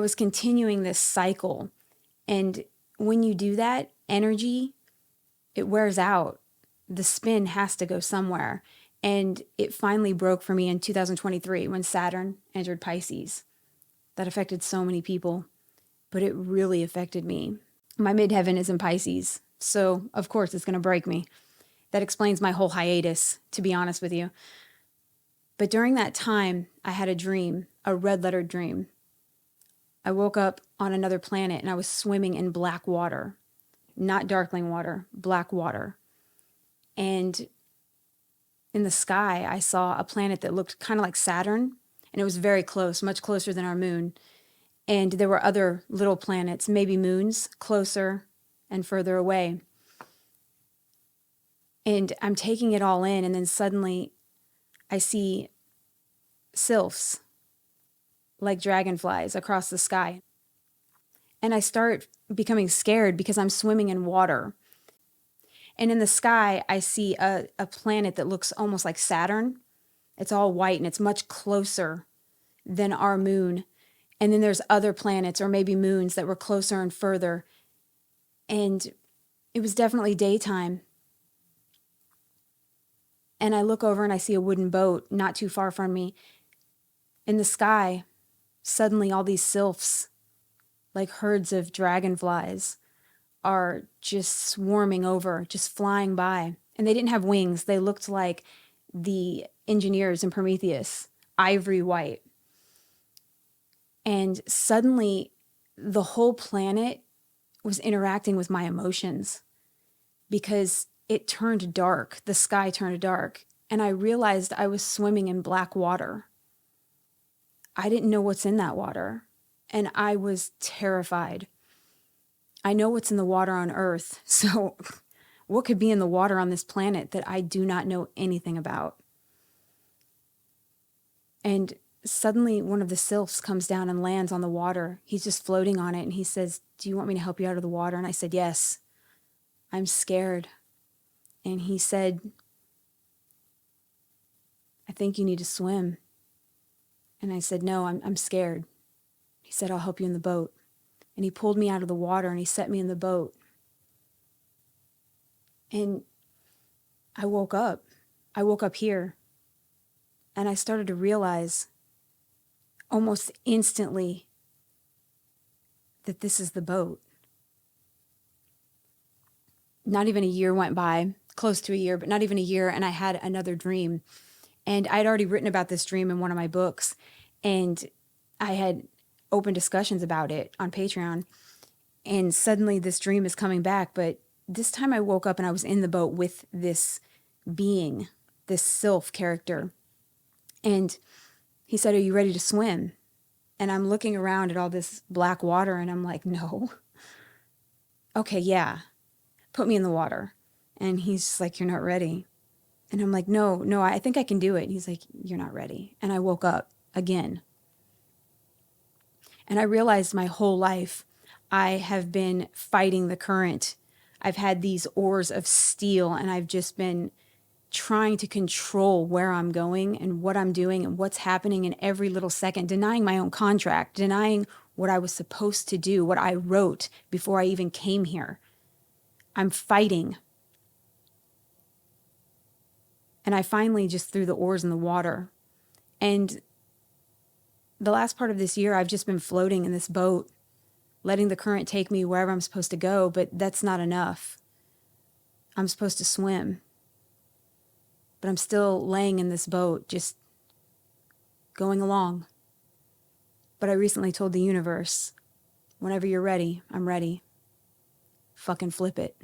was continuing this cycle. And when you do that, energy, it wears out. The spin has to go somewhere. And it finally broke for me in 2023 when Saturn entered Pisces. That affected so many people, but it really affected me. My midheaven is in Pisces, so of course it's going to break me. That explains my whole hiatus, to be honest with you. But during that time, I had a dream, a red-lettered dream. I woke up on another planet and I was swimming in black water, not darkling water, black water. And in the sky, I saw a planet that looked kind of like Saturn, and it was very close, much closer than our moon. And there were other little planets, maybe moons, closer and further away. And I'm taking it all in, and then suddenly I see sylphs, like dragonflies, across the sky. And I start becoming scared because I'm swimming in water. And in the sky, I see a planet that looks almost like Saturn. It's all white and it's much closer than our moon. And then there's other planets or maybe moons that were closer and further. And it was definitely daytime. And I look over and I see a wooden boat not too far from me. In the sky, suddenly all these sylphs, like herds of dragonflies, are just swarming over, just flying by. And they didn't have wings. They looked like the engineers in Prometheus, ivory white. And suddenly the whole planet was interacting with my emotions because it turned dark. The sky turned dark. And I realized I was swimming in black water. I didn't know what's in that water. And I was terrified. I know what's in the water on Earth. So what could be in the water on this planet that I do not know anything about? And suddenly one of the sylphs comes down and lands on the water. He's just floating on it. And he says, "Do you want me to help you out of the water?" And I said, "Yes, I'm scared." And he said, "I think you need to swim." And I said, "No, I'm scared." He said, "I'll help you in the boat." And he pulled me out of the water and he set me in the boat. And I woke up. I woke up here. And I started to realize almost instantly that this is the boat. Not even a year went by, close to a year, but not even a year, and I had another dream. And I'd already written about this dream in one of my books, and I had open discussions about it on Patreon. And suddenly this dream is coming back, but this time I woke up and I was in the boat with this being, this sylph character. And he said, "Are you ready to swim?" And I'm looking around at all this black water and I'm like, "No." "Okay, yeah, put me in the water." And he's just like, "You're not ready." And I'm like, no, I think I can do it. And he's like, "You're not ready." And I woke up again. And I realized my whole life I have been fighting the current. I've had these oars of steel and I've just been trying to control where I'm going and what I'm doing and what's happening in every little second, denying my own contract, denying what I was supposed to do, what I wrote before I even came here. I'm fighting. And I finally just threw the oars in the water. And the last part of this year, I've just been floating in this boat, letting the current take me wherever I'm supposed to go, but that's not enough. I'm supposed to swim. But I'm still laying in this boat, just going along. But I recently told the universe, whenever you're ready, I'm ready. Fucking flip it.